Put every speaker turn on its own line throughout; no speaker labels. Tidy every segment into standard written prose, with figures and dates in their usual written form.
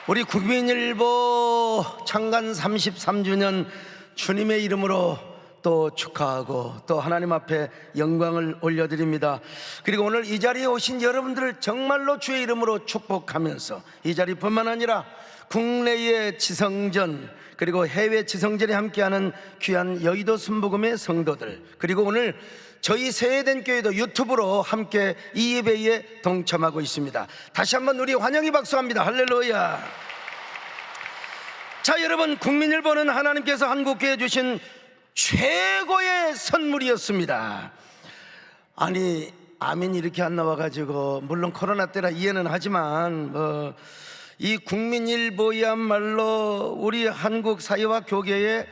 우리 국민일보 창간 33주년 주님의 이름으로 또 축하하고 또 하나님 앞에 영광을 올려드립니다. 그리고 오늘 이 자리에 오신 여러분들을 정말로 주의 이름으로 축복하면서 이 자리뿐만 아니라 국내의 지성전 그리고 해외 지성전에 함께하는 귀한 여의도 순복음의 성도들, 그리고 오늘 저희 새해된 교회도 유튜브로 함께 이 예배에 동참하고 있습니다. 다시 한번 우리 환영의 박수합니다. 할렐루야. 자, 여러분, 국민일보는 하나님께서 한국교회에 주신 최고의 선물이었습니다. 아니, 아멘 이렇게 안 나와가지고, 물론 코로나 때라 이해는 하지만 이 국민일보야말로 우리 한국 사회와 교계에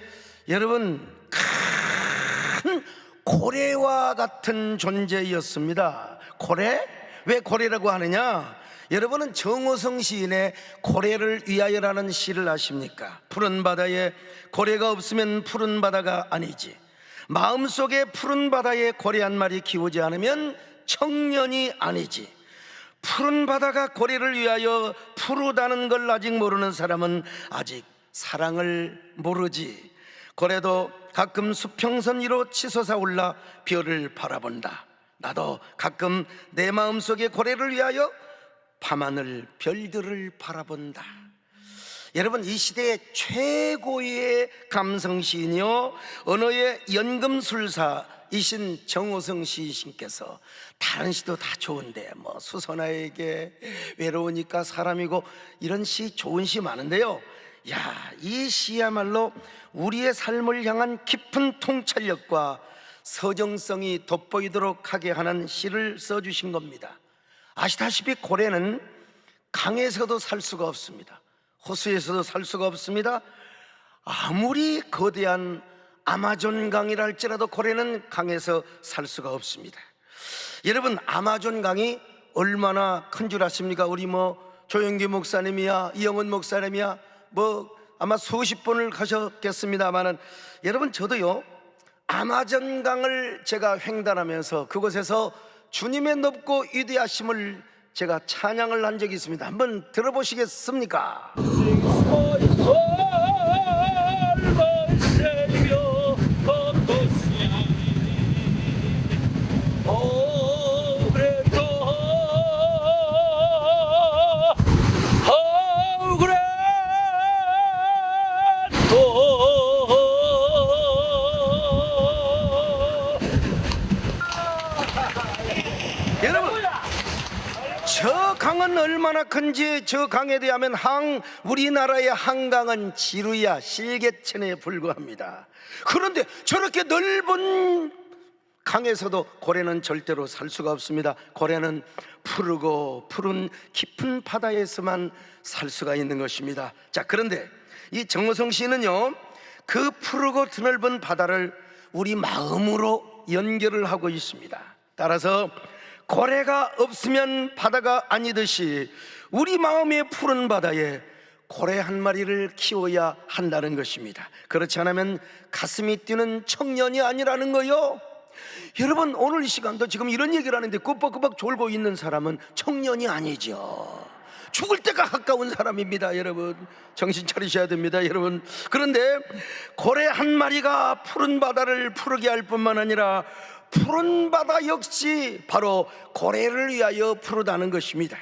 여러분 큰 고래와 같은 존재였습니다. 고래? 왜 고래라고 하느냐? 여러분은 정호성 시인의 고래를 위하여라는 시를 아십니까? 푸른 바다에 고래가 없으면 푸른 바다가 아니지. 마음속에 푸른 바다에 고래 한 마리 키우지 않으면 청년이 아니지. 푸른 바다가 고래를 위하여 푸르다는 걸 아직 모르는 사람은 아직 사랑을 모르지. 고래도 가끔 수평선 위로 치솟아 올라 별을 바라본다. 나도 가끔 내 마음속에 고래를 위하여 밤하늘 별들을 바라본다. 여러분, 이 시대의 최고의 감성시인이요 언어의 연금술사이신 정호성 시인께서 다른 시도 다 좋은데 수선화에게 외로우니까 사람이고 이런 시 좋은 시 많은데요, 이 시야말로 우리의 삶을 향한 깊은 통찰력과 서정성이 돋보이도록 하게 하는 시를 써주신 겁니다. 아시다시피 고래는 강에서도 살 수가 없습니다. 호수에서도 살 수가 없습니다. 아무리 거대한 아마존 강이라 할지라도 고래는 강에서 살 수가 없습니다. 여러분, 아마존 강이 얼마나 큰 줄 아십니까? 우리 조영기 목사님이야, 이영은 목사님이야 아마 수십 번을 가셨겠습니다만은, 여러분, 저도요 아마존 강을 제가 횡단하면서 그곳에서 주님의 높고 위대하심을 제가 찬양을 한 적이 있습니다. 한번 들어보시겠습니까? 저 강은 얼마나 큰지, 저 강에 대하면 우리나라의 한강은 지루야 실개천에 불과합니다. 그런데 저렇게 넓은 강에서도 고래는 절대로 살 수가 없습니다. 고래는 푸르고 푸른 깊은 바다에서만 살 수가 있는 것입니다. 자, 그런데 이 정호성 씨는요 그 푸르고 드넓은 바다를 우리 마음으로 연결을 하고 있습니다. 따라서 고래가 없으면 바다가 아니듯이 우리 마음의 푸른 바다에 고래 한 마리를 키워야 한다는 것입니다. 그렇지 않으면 가슴이 뛰는 청년이 아니라는 거요. 여러분, 오늘 이 시간도 지금 이런 얘기를 하는데 꾸벅꾸벅 졸고 있는 사람은 청년이 아니죠. 죽을 때가 가까운 사람입니다. 여러분, 정신 차리셔야 됩니다. 여러분, 그런데 고래 한 마리가 푸른 바다를 푸르게 할 뿐만 아니라 푸른 바다 역시 바로 고래를 위하여 푸르다는 것입니다.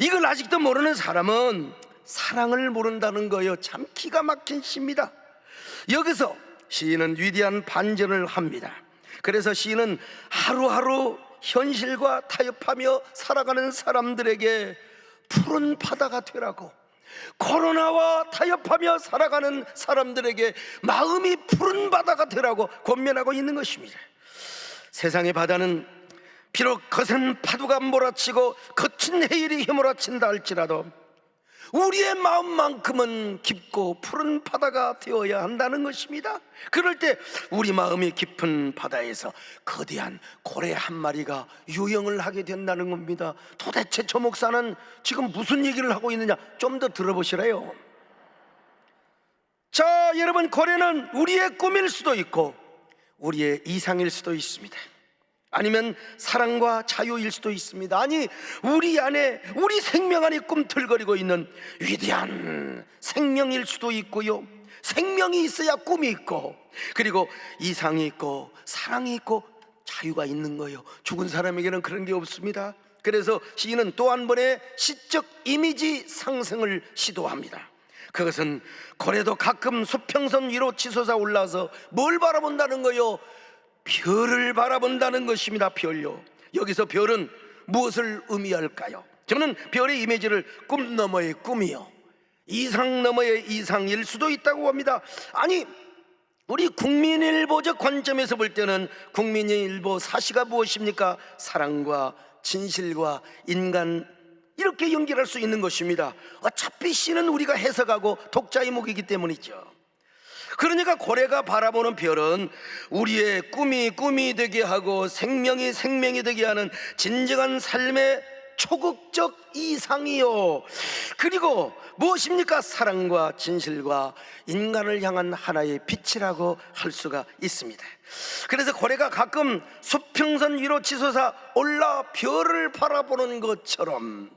이걸 아직도 모르는 사람은 사랑을 모른다는 거예요. 참 기가 막힌 시입니다. 여기서 시인은 위대한 반전을 합니다. 그래서 시인은 하루하루 현실과 타협하며 살아가는 사람들에게 푸른 바다가 되라고, 코로나와 타협하며 살아가는 사람들에게 마음이 푸른 바다가 되라고 권면하고 있는 것입니다. 세상의 바다는 비록 거센 파도가 몰아치고 거친 해일이 휘몰아친다 할지라도 우리의 마음만큼은 깊고 푸른 바다가 되어야 한다는 것입니다. 그럴 때 우리 마음이 깊은 바다에서 거대한 고래 한 마리가 유영을 하게 된다는 겁니다. 도대체 저 목사는 지금 무슨 얘기를 하고 있느냐, 좀 더 들어보시래요. 자, 여러분, 고래는 우리의 꿈일 수도 있고 우리의 이상일 수도 있습니다. 아니면 사랑과 자유일 수도 있습니다. 아니, 우리 안에, 우리 생명 안에 꿈틀거리고 있는 위대한 생명일 수도 있고요, 생명이 있어야 꿈이 있고, 그리고 이상이 있고 사랑이 있고 자유가 있는 거예요. 죽은 사람에게는 그런 게 없습니다. 그래서 시인은 또 한 번의 시적 이미지 상승을 시도합니다. 그것은 고래도 가끔 수평선 위로 치솟아 올라서 뭘 바라본다는 거요? 별을 바라본다는 것입니다. 별요. 여기서 별은 무엇을 의미할까요? 저는 별의 이미지를 꿈 너머의 꿈이요, 이상 너머의 이상일 수도 있다고 봅니다. 아니, 우리 국민일보적 관점에서 볼 때는 국민일보 사시가 무엇입니까? 사랑과 진실과 인간, 이렇게 연결할 수 있는 것입니다. 어차피 시는 우리가 해석하고 독자의 목이기 때문이죠. 그러니까 고래가 바라보는 별은 우리의 꿈이 꿈이 되게 하고 생명이 생명이 되게 하는 진정한 삶의 초극적 이상이요, 그리고 무엇입니까? 사랑과 진실과 인간을 향한 하나의 빛이라고 할 수가 있습니다. 그래서 고래가 가끔 수평선 위로 치솟아 올라 별을 바라보는 것처럼,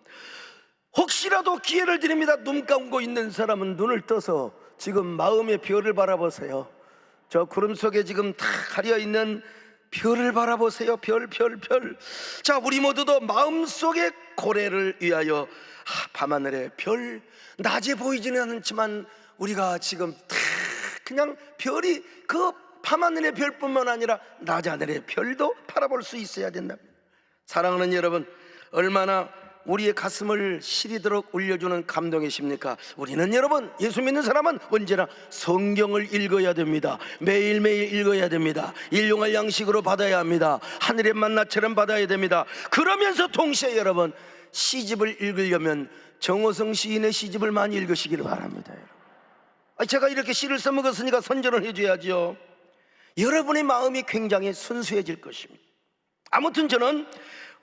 혹시라도 기회를 드립니다. 눈 감고 있는 사람은 눈을 떠서 지금 마음의 별을 바라보세요. 저 구름 속에 지금 다 가려있는 별을 바라보세요. 별. 자, 우리 모두도 마음속의 고래를 위하여 밤하늘의 별, 낮에 보이지는 않지만 우리가 지금 다 그냥 별이, 그 밤하늘의 별뿐만 아니라 낮하늘의 별도 바라볼 수 있어야 된답니다. 사랑하는 여러분, 얼마나 우리의 가슴을 시리도록 울려주는 감동이십니까? 우리는, 여러분, 예수 믿는 사람은 언제나 성경을 읽어야 됩니다. 매일매일 읽어야 됩니다. 일용할 양식으로 받아야 합니다. 하늘의 만나처럼 받아야 됩니다. 그러면서 동시에 여러분, 시집을 읽으려면 정호성 시인의 시집을 많이 읽으시기를 바랍니다. 제가 이렇게 시를 써먹었으니까 선전을 해줘야죠. 여러분의 마음이 굉장히 순수해질 것입니다. 아무튼 저는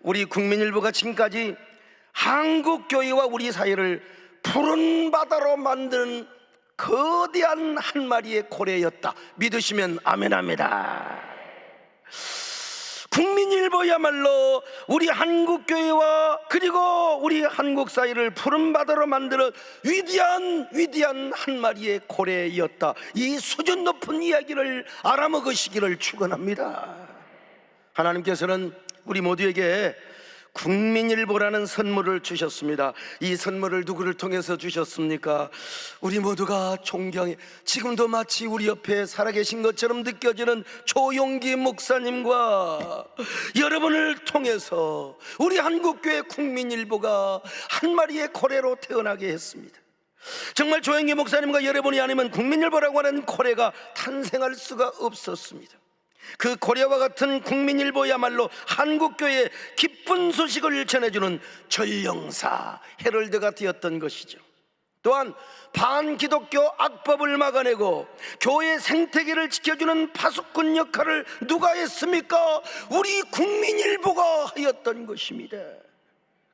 우리 국민일보가 지금까지 한국교회와 우리 사회를 푸른 바다로 만드는 거대한 한 마리의 고래였다 믿으시면 아멘합니다. 국민일보야말로 우리 한국교회와 그리고 우리 한국 사회를 푸른 바다로 만드는 위대한 한 마리의 고래였다, 이 수준 높은 이야기를 알아먹으시기를 축원합니다. 하나님께서는 우리 모두에게 국민일보라는 선물을 주셨습니다. 이 선물을 누구를 통해서 주셨습니까? 우리 모두가 존경해, 지금도 마치 우리 옆에 살아계신 것처럼 느껴지는 조용기 목사님과 여러분을 통해서 우리 한국교회 국민일보가 한 마리의 고래로 태어나게 했습니다. 정말 조용기 목사님과 여러분이 아니면 국민일보라고 하는 고래가 탄생할 수가 없었습니다. 그 고래와 같은 국민일보야말로 한국교회의 기쁜 소식을 전해주는 전령사, 헤럴드가 되었던 것이죠. 또한 반기독교 악법을 막아내고 교회 생태계를 지켜주는 파수꾼 역할을 누가 했습니까? 우리 국민일보가 하였던 것입니다.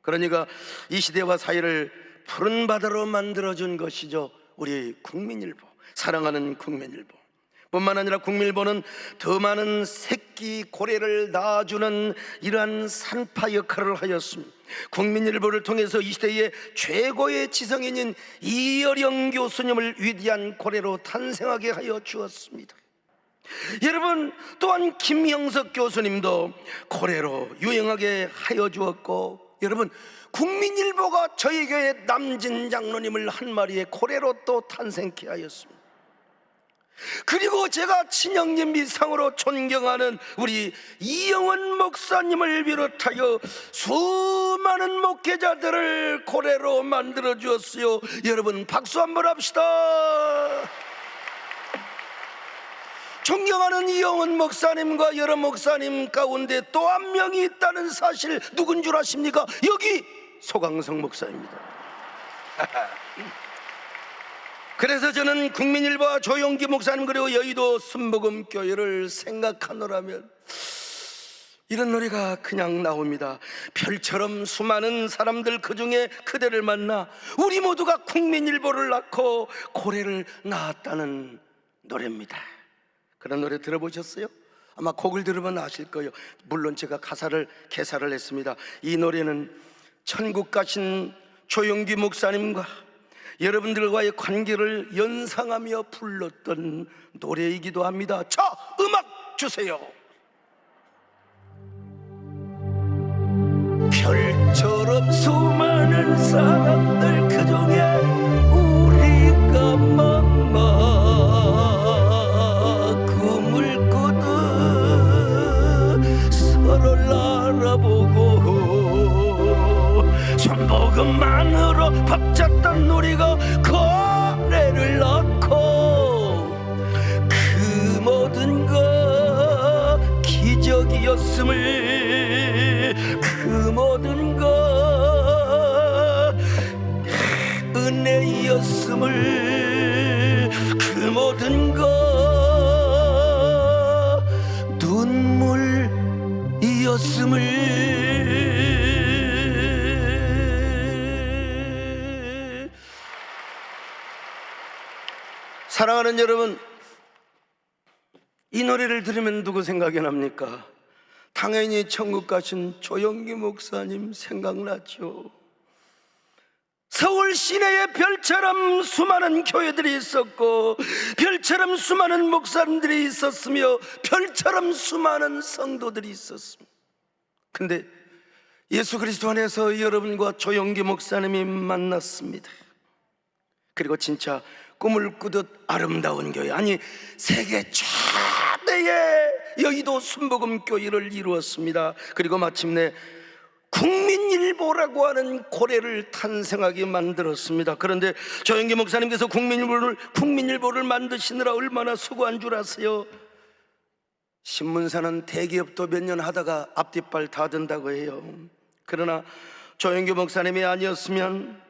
그러니까 이 시대와 사회를 푸른 바다로 만들어준 것이죠, 우리 국민일보, 사랑하는 국민일보. 뿐만 아니라 국민일보는 더 많은 새끼 고래를 낳아주는 이러한 산파 역할을 하였습니다. 국민일보를 통해서 이 시대의 최고의 지성인인 이어령 교수님을 위대한 고래로 탄생하게 하여 주었습니다. 여러분, 또한 김형석 교수님도 고래로 유행하게 하여 주었고, 여러분, 국민일보가 저희 교회 남진 장로님을 한 마리의 고래로 또 탄생케 하였습니다. 그리고 제가 친형님 이상으로 존경하는 우리 이영원 목사님을 비롯하여 수많은 목회자들을 고래로 만들어 주었어요. 여러분, 박수 한번 합시다. 존경하는 이영원 목사님과 여러 목사님 가운데 또 한 명이 있다는 사실 누군 줄 아십니까? 여기 소강성 목사입니다. 그래서 저는 국민일보와 조용기 목사님 그리고 여의도 순복음교회를 생각하노라면 이런 노래가 그냥 나옵니다. 별처럼 수많은 사람들 그 중에 그대를 만나 우리 모두가 국민일보를 낳고 고래를 낳았다는 노래입니다. 그런 노래 들어보셨어요? 아마 곡을 들으면 아실 거예요. 물론 제가 가사를 개사를 했습니다. 이 노래는 천국 가신 조영기 목사님과 여러분들과의 관계를 연상하며 불렀던 노래이기도 합니다. 자, 음악 주세요. 별처럼 수많은 사람들 그중에 우리가 꿈을 꾸듯 서로를 알아보고 손복음만으로 벅찼던 우리가 고뇌를 낳고 그 모든 것 기적이었음을, 그 모든 것 은혜였음을, 그 모든 것 눈물이었음을. 사랑하는 여러분, 이 노래를 들으면 누구 생각이 납니까? 당연히 천국 가신 조영기 목사님 생각나죠. 서울 시내에 별처럼 수많은 교회들이 있었고, 별처럼 수많은 목사님들이 있었으며, 별처럼 수많은 성도들이 있었습니다. 근데 예수 그리스도 안에서 여러분과 조영기 목사님이 만났습니다. 그리고 진짜 꿈을 꾸듯 아름다운 교회, 아니 세계 최대의 여의도 순복음교회를 이루었습니다. 그리고 마침내 국민일보라고 하는 고래를 탄생하게 만들었습니다. 그런데 조영기 목사님께서 국민일보를 만드시느라 얼마나 수고한 줄 아세요? 신문사는 대기업도 몇 년 하다가 앞뒷발 다 든다고 해요. 그러나 조영기 목사님이 아니었으면,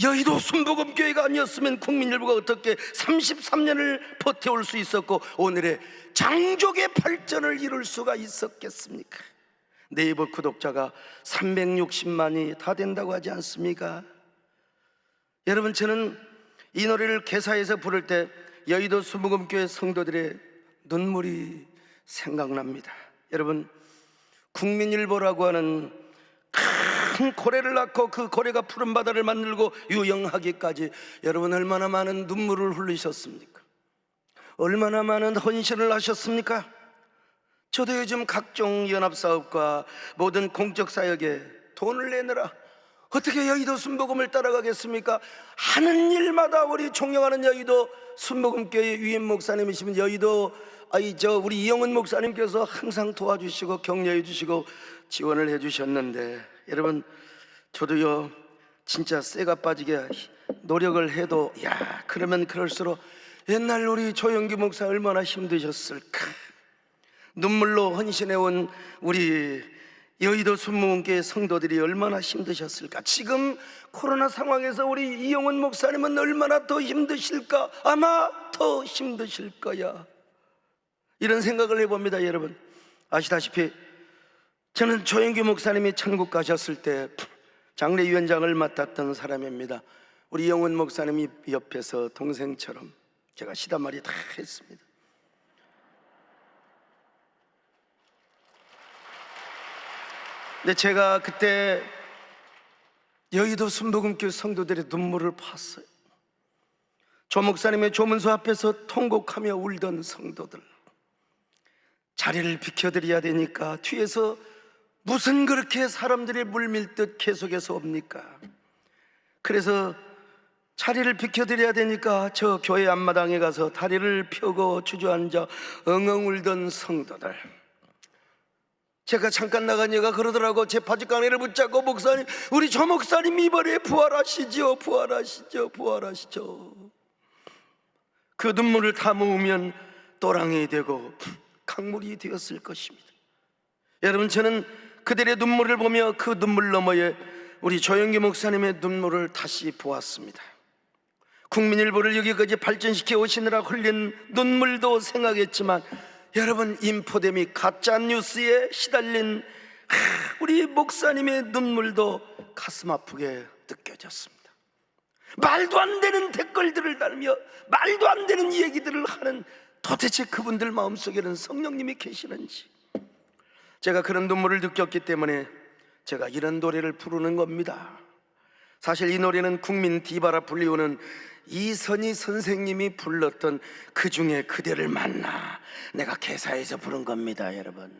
여의도 순복음교회가 아니었으면 국민일보가 어떻게 33년을 버텨올 수 있었고 오늘의 장족의 발전을 이룰 수가 있었겠습니까? 네이버 구독자가 360만이 다 된다고 하지 않습니까? 여러분, 저는 이 노래를 개사해서 부를 때 여의도 순복음교회 성도들의 눈물이 생각납니다. 여러분, 국민일보라고 하는 큰 고래를 낳고 그 고래가 푸른 바다를 만들고 유영하기까지 여러분 얼마나 많은 눈물을 흘리셨습니까? 얼마나 많은 헌신을 하셨습니까? 저도 요즘 각종 연합사업과 모든 공적사역에 돈을 내느라 어떻게 여의도 순복음을 따라가겠습니까? 하는 일마다 우리 존경하는 여의도 순복음교회 위임 목사님이시면 우리 이영은 목사님께서 항상 도와주시고 격려해 주시고 지원을 해 주셨는데, 여러분 저도요 진짜 쇠가 빠지게 노력을 해도 그러면 그럴수록 옛날 우리 조영기 목사 얼마나 힘드셨을까. 눈물로 헌신해온 우리 여의도 순복음교회 성도들이 얼마나 힘드셨을까. 지금 코로나 상황에서 우리 이영은 목사님은 얼마나 더 힘드실까. 아마 더 힘드실 거야. 이런 생각을 해봅니다. 여러분 아시다시피 저는 조영기 목사님이 천국 가셨을 때 장례위원장을 맡았던 사람입니다. 우리 이영은 목사님이 옆에서 동생처럼 제가 시단말이 다 했습니다. 근데 제가 그때 여의도 순복음교회 성도들의 눈물을 봤어요. 조 목사님의 조문소 앞에서 통곡하며 울던 성도들, 자리를 비켜드려야 되니까 뒤에서 무슨 그렇게 사람들이 물밀듯 계속해서 옵니까? 그래서 자리를 비켜드려야 되니까 저 교회 앞마당에 가서 다리를 펴고 주저앉아 엉엉 울던 성도들, 제가 잠깐 나가니까 그러더라고. 제 바지깡리를 붙잡고, 목사님, 우리 조 목사님 이번에 부활하시죠, 부활하시죠, 부활하시죠. 그 눈물을 다 모으면 또랑이 되고 강물이 되었을 것입니다. 여러분, 저는 그들의 눈물을 보며 그 눈물 너머에 우리 조영기 목사님의 눈물을 다시 보았습니다. 국민일보를 여기까지 발전시켜 오시느라 흘린 눈물도 생각했지만, 여러분, 인포데믹 가짜뉴스에 시달린 우리 목사님의 눈물도 가슴 아프게 느껴졌습니다. 말도 안 되는 댓글들을 달며 말도 안 되는 얘기들을 하는 도대체 그분들 마음속에는 성령님이 계시는지, 제가 그런 눈물을 느꼈기 때문에 제가 이런 노래를 부르는 겁니다. 사실 이 노래는 국민 디바라 불리우는 이선희 선생님이 불렀던 그 중에 그대를 만나, 내가 개사해서 부른 겁니다. 여러분,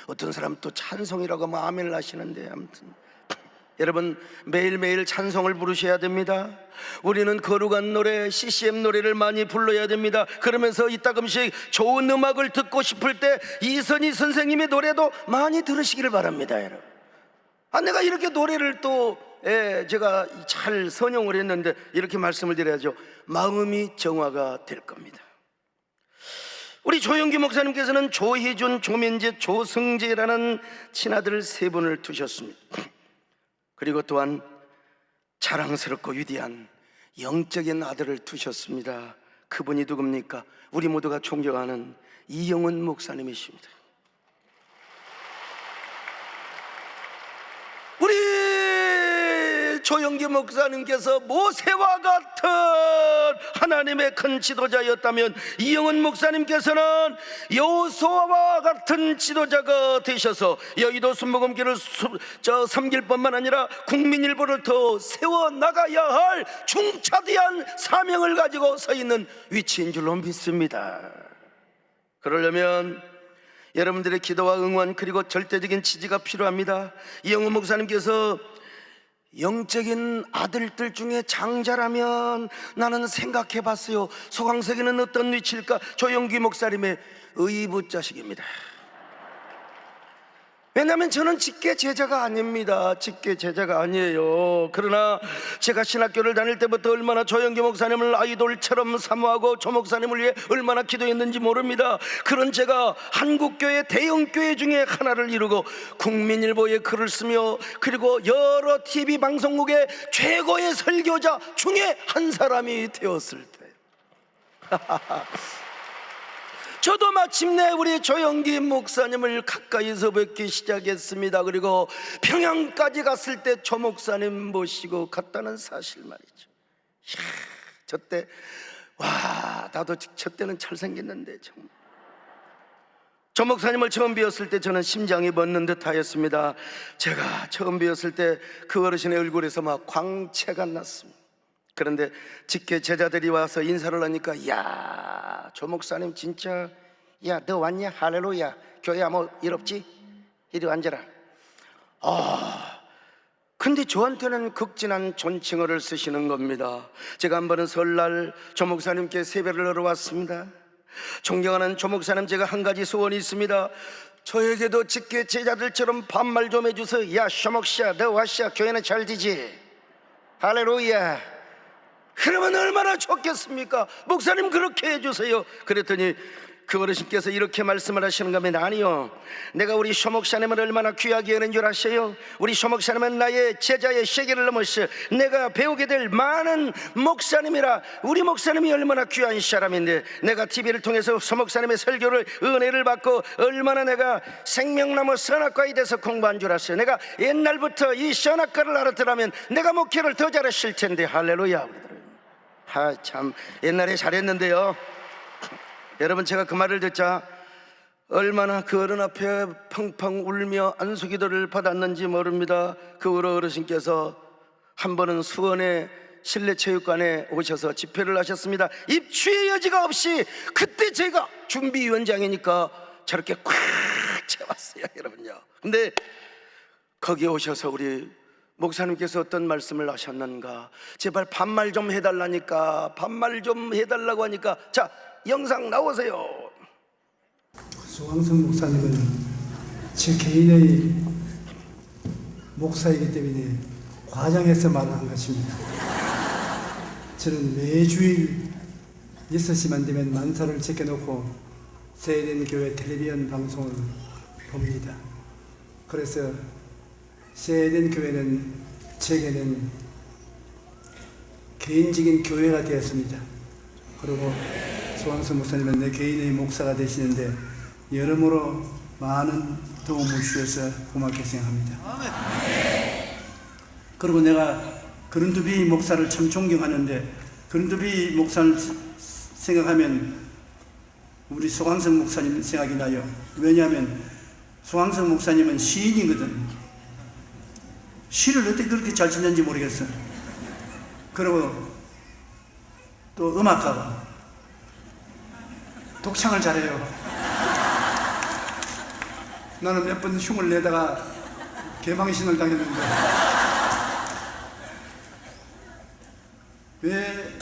어떤 사람 또 찬송이라고 하면 아멘을 하시는데, 아무튼 여러분, 매일매일 찬송을 부르셔야 됩니다. 우리는 거룩한 노래, CCM 노래를 많이 불러야 됩니다. 그러면서 이따금씩 좋은 음악을 듣고 싶을 때 이선희 선생님의 노래도 많이 들으시기를 바랍니다. 여러분, 내가 이렇게 노래를 또 제가 잘 선용을 했는데 이렇게 말씀을 드려야죠. 마음이 정화가 될 겁니다. 우리 조영기 목사님께서는 조희준, 조민재, 조승재라는 친아들 세 분을 두셨습니다. 그리고 또한 자랑스럽고 위대한 영적인 아들을 두셨습니다. 그분이 누굽니까? 우리 모두가 존경하는 이영훈 목사님이십니다. 우리 조영기 목사님께서 모세와 같은 하나님의 큰 지도자였다면, 이영훈 목사님께서는 여호수아와 같은 지도자가 되셔서 여의도 순복음교를 섬길 뿐만 아니라 국민일보를 더 세워나가야 할 중차대한 사명을 가지고 서 있는 위치인 줄로 믿습니다. 그러려면 여러분들의 기도와 응원, 그리고 절대적인 지지가 필요합니다. 이영훈 목사님께서 영적인 아들들 중에 장자라면 나는 생각해 봤어요. 소강석에는 어떤 위치일까? 조영기 목사님의 의붓자식입니다. 왜냐하면 저는 직계 제자가 아닙니다. 직계 제자가 아니에요. 그러나 제가 신학교를 다닐 때부터 얼마나 조영기 목사님을 아이돌처럼 사모하고 조 목사님을 위해 얼마나 기도했는지 모릅니다. 그런 제가 한국교회 대형교회 중에 하나를 이루고 국민일보에 글을 쓰며, 그리고 여러 TV 방송국의 최고의 설교자 중에 한 사람이 되었을 때 저도 마침내 우리 조영기 목사님을 가까이서 뵙기 시작했습니다. 그리고 평양까지 갔을 때 조 목사님 모시고 갔다는 사실 말이죠. 이야, 저때 나도 저때는 잘생겼는데 정말. 조 목사님을 처음 뵈었을 때 저는 심장이 멎는 듯 하였습니다. 제가 처음 뵈었을 때 그 어르신의 얼굴에서 막 광채가 났습니다. 그런데 직계 제자들이 와서 인사를 하니까, 야, 조 목사님 진짜, 야, 너 왔냐? 할렐루야. 교회야 뭐 일 없지? 이리 앉아라. 근데 저한테는 극진한 존칭어를 쓰시는 겁니다. 제가 한 번은 설날 조 목사님께 세배를 하러 왔습니다. 존경하는 조 목사님, 제가 한 가지 소원이 있습니다. 저에게도 직계 제자들처럼 반말 좀 해주세요. 야, 쇼목씨야, 너 왔냐? 교회는 잘 되지? 할렐루야. 그러면 얼마나 좋겠습니까? 목사님 그렇게 해주세요. 그랬더니 그 어르신께서 이렇게 말씀을 하시는 겁니다. 아니요, 내가 우리 쇼목사님을 얼마나 귀하게 여는 줄 아세요? 우리 쇼목사님은 나의 제자의 세계를 넘어서 내가 배우게 될 많은 목사님이라, 우리 목사님이 얼마나 귀한 사람인데, 내가 TV를 통해서 쇼목사님의 설교를, 은혜를 받고 얼마나 내가 생명나무 선악과에 대해서 공부한 줄 아세요? 내가 옛날부터 이 선악과를 알았더라면 내가 목회를 더 잘했을 텐데. 할렐루야. 참 옛날에 잘했는데요. 여러분, 제가 그 말을 듣자 얼마나 그 어른 앞에 펑펑 울며 안수기도를 받았는지 모릅니다. 그 어르신께서 한 번은 수원의 실내체육관에 오셔서 집회를 하셨습니다. 입추의 여지가 없이 그때 제가 준비위원장이니까 저렇게 꽉 채웠어요, 여러분요. 근데 거기에 오셔서 우리 목사님께서 어떤 말씀을 하셨는가? 제발 반말 좀 해달라니까, 반말 좀 해달라고 하니까, 자, 영상 나오세요.
소강석 목사님은 제 개인의 목사이기 때문에 과장해서 말하는 것입니다. 저는 매주일 6시만 되면 만사를 제껴놓고 세eden 교회 텔레비전 방송을 봅니다. 그래서 세eden 교회는 제게는 개인적인 교회가 되었습니다. 그리고 소강석 목사님은 내 개인의 목사가 되시는데 여러모로 많은 도움을 주셔서 고맙게 생각합니다. 그리고 내가 그른두비 목사를 참 존경하는데, 그른두비 목사를 생각하면 우리 소강성 목사님 생각이 나요. 왜냐하면 소강성 목사님은 시인이거든. 시를 어떻게 그렇게 잘 짓는지 모르겠어. 그리고 또 음악가가 독창을 잘해요. 나는 몇 번 흉을 내다가 개망신을 당했는데 왜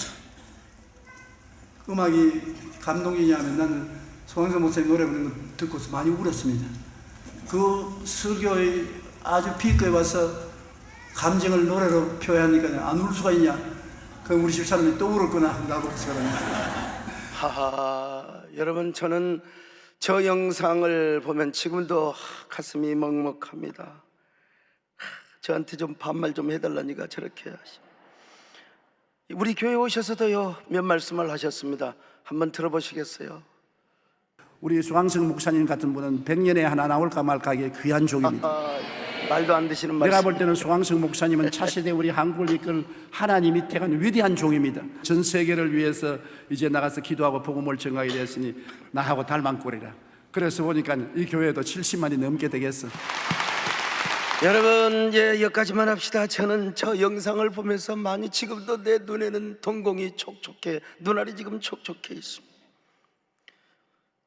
음악이 감동이냐면 나는 소강성 목사님 노래 부르는 거 듣고서 많이 울었습니다. 그 설교의 아주 피크에 와서 감정을 노래로 표현하니까 안 울 수가 있냐? 그럼 우리 집사람이 또 울었구나 라고 생각합니다.
하하, 여러분, 저는 저 영상을 보면 지금도 가슴이 먹먹합니다. 저한테 좀 반말 좀 해달라니까 저렇게 하시. 우리 교회 오셔서도요 몇 말씀을 하셨습니다. 한번 들어보시겠어요?
우리 소강성 목사님 같은 분은 100년에 하나 나올까 말까의 귀한 종입니다.
말도 안 되시는 말씀.
내가 볼 때는 소강성 목사님은 차세대 우리 한국을 이끌 하나님이 택한 위대한 종입니다. 전 세계를 위해서 이제 나가서 기도하고 복음을 전하게 됐으니 나하고 닮은꼴이라. 그래서 보니까 이 교회도 70만이 넘게 되겠어.
여러분, 이제 여기까지만 합시다. 저는 저 영상을 보면서 많이 지금도 내 눈에는 동공이 촉촉해, 눈알이 지금 촉촉해 있습니다.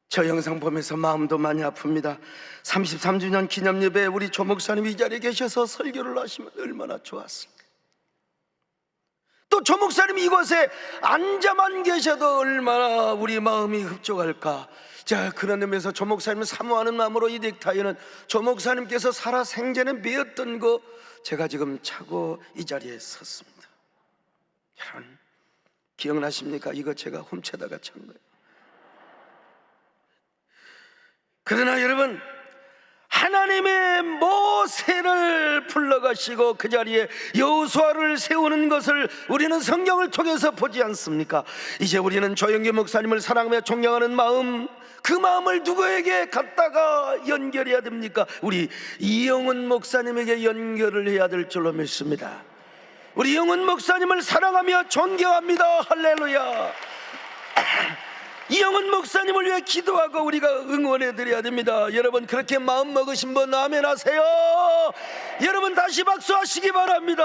저 영상 보면서 마음도 많이 아픕니다. 33주년 기념 예배에 우리 조 목사님이 이 자리에 계셔서 설교를 하시면 얼마나 좋았을까. 또 조 목사님이 이곳에 앉아만 계셔도 얼마나 우리 마음이 흡족할까. 자, 그런 의미에서 조 목사님을 사모하는 마음으로 이 넥타이는 조 목사님께서 살아 생전에 매었던 거 제가 지금 차고 이 자리에 섰습니다. 여러분, 기억나십니까? 이거 제가 훔쳐다가 찬 거예요. 그러나 여러분, 하나님의 모세를 불러가시고 그 자리에 여호수아를 세우는 것을 우리는 성경을 통해서 보지 않습니까? 이제 우리는 조영기 목사님을 사랑하며 존경하는 마음, 그 마음을 누구에게 갖다가 연결해야 됩니까? 우리 이영훈 목사님에게 연결을 해야 될 줄로 믿습니다. 우리 이영훈 목사님을 사랑하며 존경합니다. 할렐루야. 이영훈 목사님을 위해 기도하고 우리가 응원해 드려야 됩니다. 여러분, 그렇게 마음 먹으신 분 아멘 하세요. 여러분, 다시 박수하시기 바랍니다.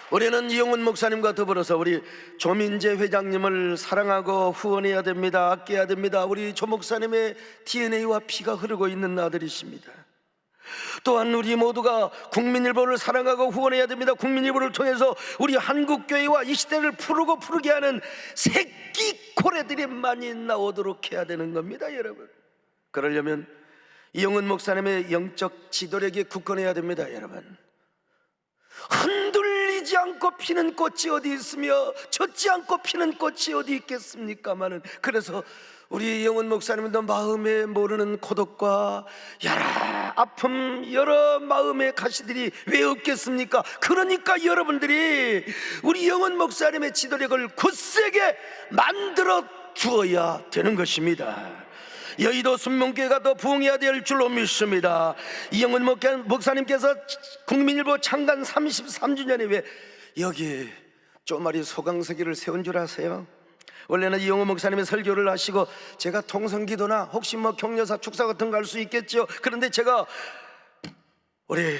우리는 이영훈 목사님과 더불어서 우리 조민재 회장님을 사랑하고 후원해야 됩니다. 아껴야 됩니다. 우리 조 목사님의 DNA와 피가 흐르고 있는 아들이십니다. 또한 우리 모두가 국민일보를 사랑하고 후원해야 됩니다. 국민일보를 통해서 우리 한국교회와 이 시대를 푸르게 하는 새끼 고래들이 많이 나오도록 해야 되는 겁니다. 여러분, 그러려면 이영훈 목사님의 영적 지도력에 굳건해야 됩니다. 여러분, 흔들리지 않고 피는 꽃이 어디 있으며 젖지 않고 피는 꽃이 어디 있겠습니까마는, 그래서 우리 영훈 목사님도 마음에 모르는 고독과 여러 아픔, 여러 마음의 가시들이 왜 없겠습니까? 그러니까 여러분들이 우리 영훈 목사님의 지도력을 굳세게 만들어 주어야 되는 것입니다. 여의도 순명교회가 더 부흥해야 될 줄로 믿습니다. 이영훈 목사님께서 국민일보 창간 33주년에 왜 여기 쪼마리 소강석이를 세운 줄 아세요? 원래는 이영훈 목사님의 설교를 하시고 제가 통성기도나 혹시 뭐 격려사 축사 같은 거 할 수 있겠죠. 그런데 제가 우리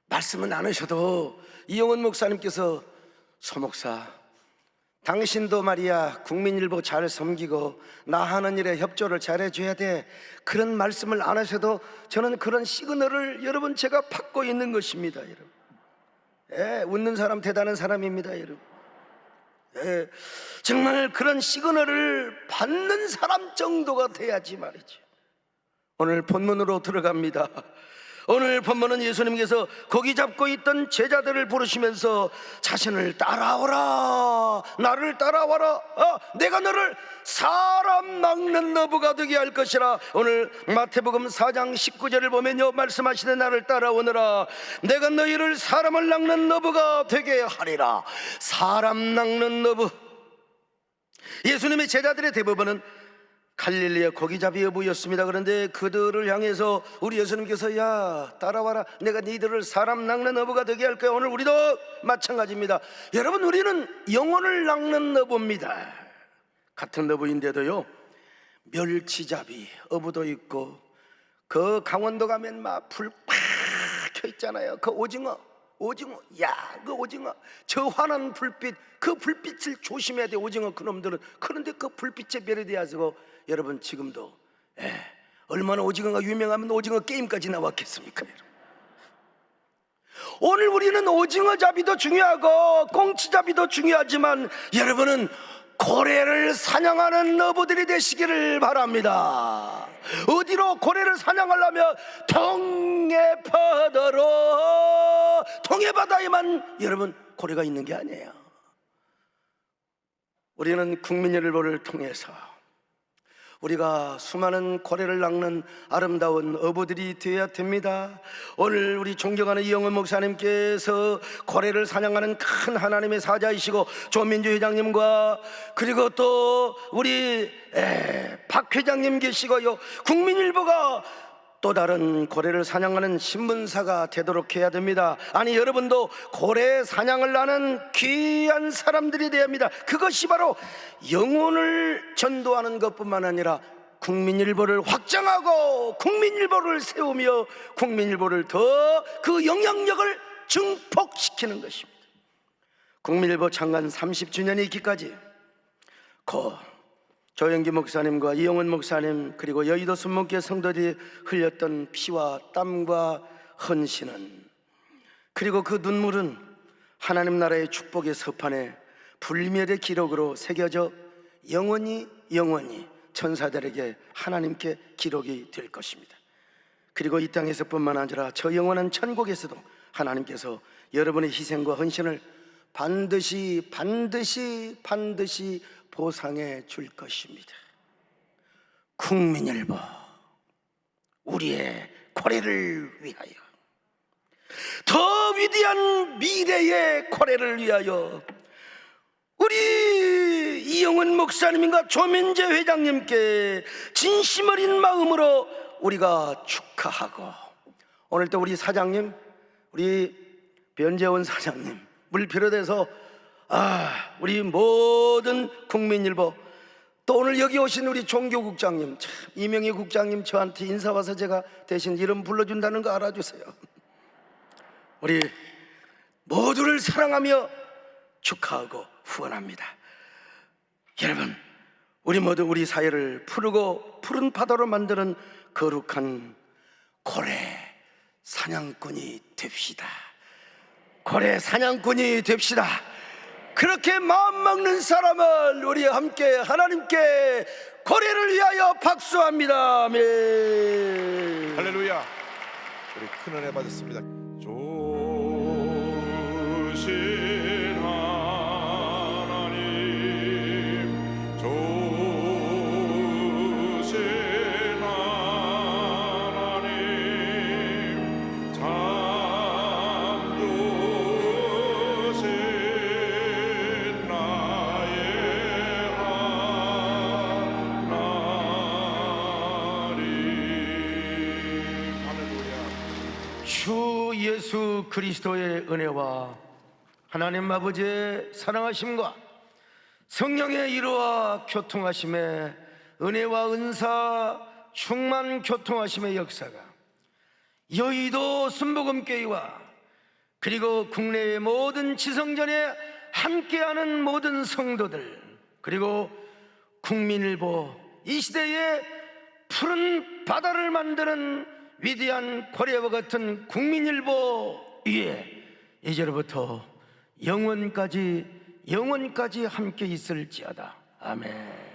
말씀은 안 하셔도 이영훈 목사님께서 소목사, 당신도 말이야 국민일보 잘 섬기고 나 하는 일에 협조를 잘해줘야 돼, 그런 말씀을 안 하셔도 저는 그런 시그널을 여러분 제가 받고 있는 것입니다. 여러분, 웃는 사람 대단한 사람입니다. 여러분, 정말 그런 시그널을 받는 사람 정도가 돼야지 말이죠. 오늘 본문으로 들어갑니다. 오늘 본문은 예수님께서 고기 잡고 있던 제자들을 부르시면서 자신을 따라오라, 나를 따라와라, 내가 너를 사람 낚는 너부가 되게 할 것이라. 오늘 마태복음 4장 19절을 보면요, 말씀하시되 나를 따라오너라, 내가 너희를 사람을 낚는 너부가 되게 하리라. 사람 낚는 너부. 예수님의 제자들의 대부분은 갈릴리의 고기잡이 어부였습니다. 그런데 그들을 향해서 우리 예수님께서 야 따라와라, 내가 니들을 사람 낚는 어부가 되게 할 거야. 오늘 우리도 마찬가지입니다. 여러분, 우리는 영혼을 낚는 어부입니다. 같은 어부인데도요, 멸치잡이 어부도 있고, 그 강원도 가면 막 불 팍 켜 있잖아요. 그 오징어, 야, 그 오징어, 저 환한 불빛, 그 불빛을 조심해야 돼, 오징어 그놈들은. 그런데 그 불빛에 멸이 되어서 여러분 지금도 얼마나 오징어가 유명하면 오징어 게임까지 나왔겠습니까, 여러분? 오늘 우리는 오징어 잡이도 중요하고 꽁치잡이도 중요하지만 여러분은 고래를 사냥하는 어부들이 되시기를 바랍니다. 어디로 고래를 사냥하려면 동해바다에만 여러분 고래가 있는 게 아니에요. 우리는 국민일보를 통해서 우리가 수많은 고래를 낚는 아름다운 어부들이 되어야 됩니다. 오늘 우리 존경하는 이영은 목사님께서 고래를 사냥하는 큰 하나님의 사자이시고, 조민주 회장님과 그리고 또 우리 박 회장님 계시고요, 국민일보가 또 다른 고래를 사냥하는 신문사가 되도록 해야 됩니다. 아니, 여러분도 고래 사냥을 하는 귀한 사람들이 되어야 합니다. 그것이 바로 영혼을 전도하는 것뿐만 아니라 국민일보를 확장하고 국민일보를 세우며 국민일보를 더 그 영향력을 증폭시키는 것입니다. 국민일보 창간 30주년이 있기까지 조영기 목사님과 이영은 목사님 그리고 여의도 순목교 성도들이 흘렸던 피와 땀과 헌신은, 그리고 그 눈물은 하나님 나라의 축복의 서판에 불멸의 기록으로 새겨져 영원히 천사들에게 하나님께 기록이 될 것입니다. 그리고 이 땅에서뿐만 아니라 저 영원한 천국에서도 하나님께서 여러분의 희생과 헌신을 반드시 보상해 줄 것입니다. 국민일보, 우리의 고래를 위하여, 더 위대한 미래의 고래를 위하여 우리 이영은 목사님과 조민재 회장님께 진심 어린 마음으로 우리가 축하하고, 오늘 또 우리 사장님, 우리 변재원 사장님 물 비롯해서 우리 모든 국민일보, 또 오늘 여기 오신 우리 종교국장님, 참 이명희 국장님 저한테 인사 와서 제가 대신 이름 불러준다는 거 알아주세요. 우리 모두를 사랑하며 축하하고 후원합니다. 여러분, 우리 모두 우리 사회를 푸르고 푸른 바다로 만드는 거룩한 고래 사냥꾼이 됩시다. 고래 사냥꾼이 됩시다. 그렇게 마음 먹는 사람을 우리 함께 하나님께 고래를 위하여 박수합니다. 아멘.
할렐루야. 우리 큰 은혜 받았습니다. 조신 하나님, 조신 하나님, 참 좋으신 나의 하나님. 할렐루야.
주 예수 그리스도의 은혜와 하나님 아버지의 사랑하심과 성령의 이루와 교통하심의 은혜와 은사 충만 교통하심의 역사가 여의도 순복음교회와 그리고 국내의 모든 지성전에 함께하는 모든 성도들, 그리고 국민일보, 이 시대의 푸른 바다를 만드는 위대한 고래와 같은 국민일보 위에 이제로부터 영원까지 함께 있을지어다. 아멘.